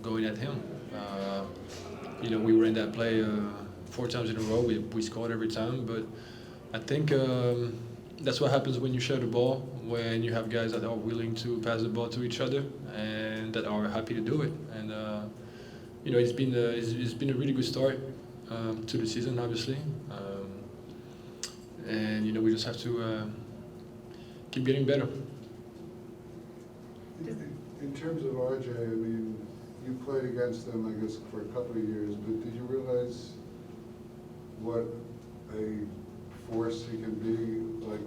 going at him. We were in that play 4 times in a row. We scored every time, but I think that's what happens when you share the ball, when you have guys that are willing to pass the ball to each other and that are happy to do it. And it's been a really good start to the season, obviously. And we just have to keep getting better. In terms of RJ, I mean, you played against them, I guess, for a couple of years, but did you realize what a force he can be, like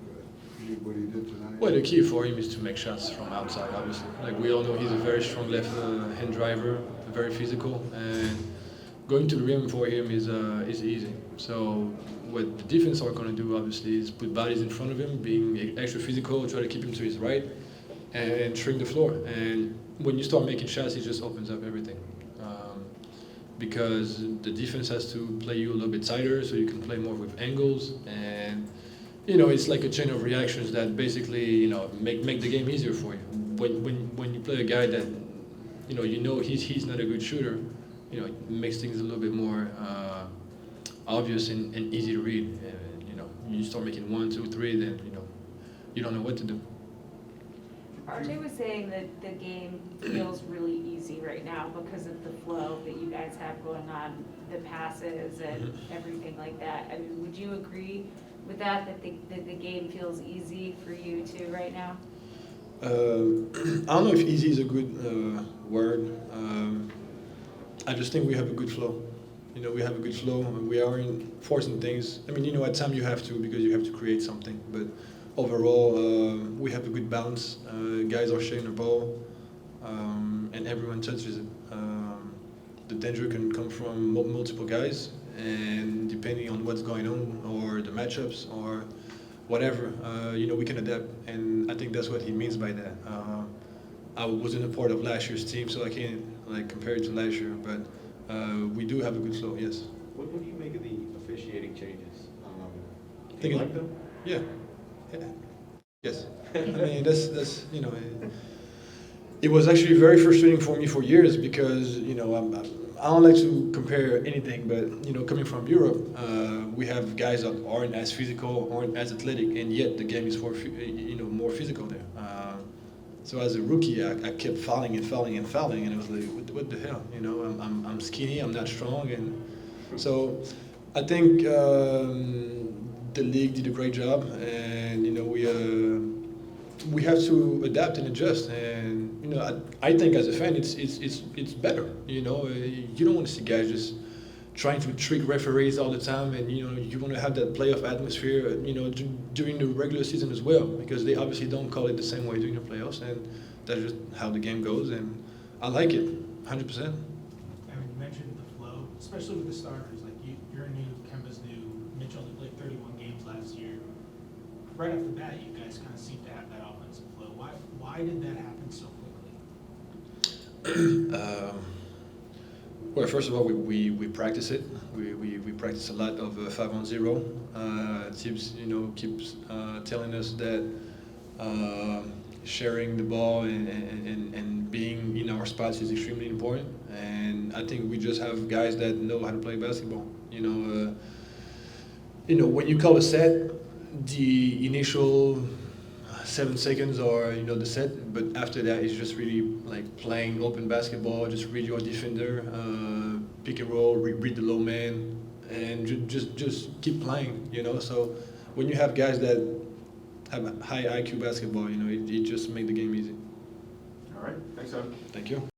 what he did tonight? Well, the key for him is to make shots from outside, obviously. Like we all know, he's a very strong left hand driver, very physical, and going to the rim for him is easy. So what the defense are going to do, obviously, is put bodies in front of him, being extra physical, try to keep him to his right, and shrink the floor. And when you start making shots, it just opens up everything. Because the defense has to play you a little bit tighter, so you can play more with angles, and it's like a chain of reactions that basically make the game easier for you. When you play a guy that he's not a good shooter, it makes things a little bit more obvious and easy to read. You start making 1, 2, 3, then you don't know what to do. RJ was saying that the game feels really easy right now because of the flow that you guys have going on, the passes and everything like that. I mean, would you agree with that the game feels easy for you too right now? I don't know if easy is a good word. I just think we have a good flow. We have a good flow. We aren't forcing things. I mean, at times you have to because you have to create something, but overall, we have a good balance. Guys are sharing the ball, and everyone touches it. The danger can come from multiple guys, and depending on what's going on, or the matchups, or whatever, we can adapt. And I think that's what he means by that. I wasn't a part of last year's team, so I can't compare it to last year. But we do have a good flow, yes. What do you make of the officiating changes? Do Think you like them? Yeah. Yes. I mean, that's it was actually very frustrating for me for years because I don't like to compare anything, but coming from Europe, we have guys that aren't as physical, aren't as athletic, and yet the game is more physical there. So as a rookie, I kept fouling and fouling and fouling, and it was like, what the hell? I'm skinny, I'm not strong, and so I think the league did a great job, and we have to adapt and adjust. And I think as a fan, it's better. You don't want to see guys just trying to trick referees all the time, and you want to have that playoff atmosphere. During the regular season as well, because they obviously don't call it the same way during the playoffs, and that's just how the game goes. And I like it, 100%. I mean, you mentioned the flow, especially with the starters. Like you're new, Kemba's new, Mitch only played 31 games last year. Right off the bat, you guys kind of seem to have that offensive flow. Why did that happen so quickly? Well, first of all, we practice it. We practice a lot of 5-on-0. Tibbs, keeps telling us that sharing the ball and being in our spots is extremely important. And I think we just have guys that know how to play basketball. When you call a set, the initial 7 seconds are the set, but after that it's just really like playing open basketball. Just read your defender, pick and roll, read the low man, and just keep playing. So when you have guys that have a high IQ basketball, it just makes the game easy. All right, thanks, Evan. Thank you.